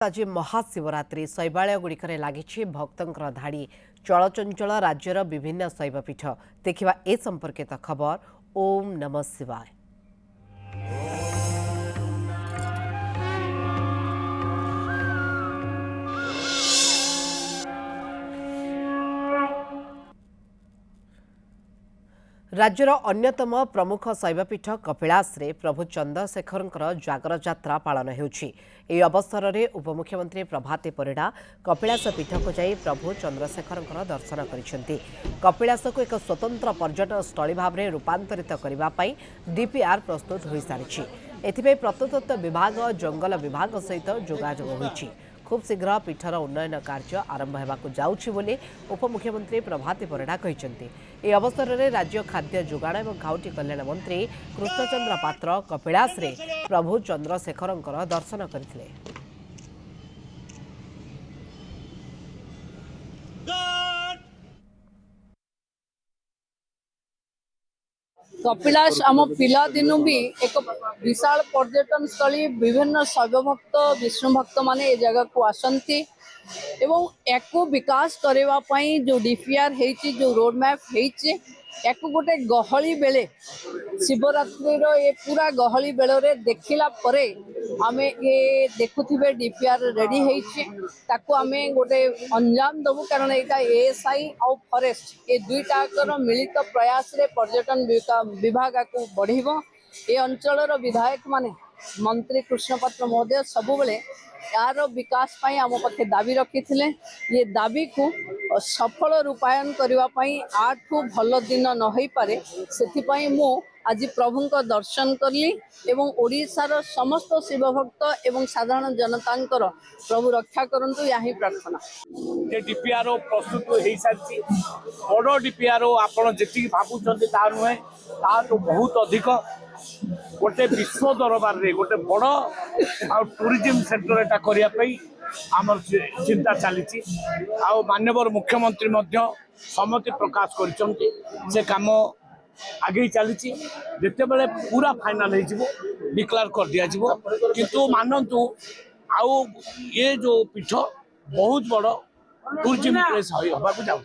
आज महाशिवरात्रि शैवालयगुड़िक लगी भक्तों धाड़ी चलचंचल राज्यर विभिन्न शैवपीठ देखा ए संपर्कित खबर। ओम नमः शिवाय। राज्यर अन्यतम प्रमुख शैवपीठ कपिलास रे प्रभु चंद्रशेखर जागर यात्रा पालन होउछि। एही अवसर में उपमुख्यमंत्री प्रभाती परिड़ा कपिलास पीठ को जाई प्रभु चंद्रशेखर दर्शन करिसेंति। कपिलास को एक स्वतंत्र पर्यटन स्थली भाव में रूपांतरित करने पई डीपीआर प्रस्तुत हो सारी। एथिपई प्रत्नतत्व विभाग जंगल विभाग सहित जोगाजोग होइछि। खूब शीघ्र पीठर उन्नयन कार्य आरंभ होगाकू जाउछि बोली उपमुख्यमंत्री प्रभाती परिड़ा कहिसेंति। ए अवसर में राज्य खाद्य जोगाण और खाउटी कल्याण मंत्री कृष्णचंद्र पात्र कपिलास रे प्रभु चंद्रशेखर दर्शन करथिले। कपिलास आम पिला दिनु भी एक विशाल पर्यटन स्थली। विभिन्न शैव भक्त विष्णु भक्त माने ए जगह को आसंती एवं एको विकास करबा पई जो डीपीआर हेची जो रोड मैप हेची एको गोटे गहली बेले शिवरात्रि रो ए पूरा गहली बेले रे देखिला परे आमे ये देखुथिबे डीपीआर रेडी हेची ताको आमे गोटे अंजाम दबु। कारण एटा एएसआई और फॉरेस्ट ए दुईटा कर मिलित प्रयास रे पर्यटन विभाग को बढ़िबो। ए अंचल विधायक माने मंत्री कृष्णपात्र महोदय सबु बेले यार विकास पाई आम पाखे दाबी रखी थे। ये दाबी को सफल रूपायन करने आठू भल दिन न हो पारे से मु आज प्रभु दर्शन कली एवं ओडिशार समस्त शिव भक्त एवं साधारण जनता प्रभु रक्षा करंतु यही प्रार्थना। डीपीआर प्रस्तुत हो सारी बड़ डीपीआर आपड़ जी भावुं ता नुहे ता तो बहुत अधिक गोटे विश्व दरबार रे गोटे बड़ टूरिज्म सेक्टर एटा करने आमर चिंता चली माननीय मुख्यमंत्री सम्मति प्रकाश कर काम आगे चली जिते बड़े पूरा फाइनल डिक्लेयर कर दिया किंतु मानतु आउ ये जो पीठ बहुत बड़ टूरिज्म प्लेस होगा जाऊँ।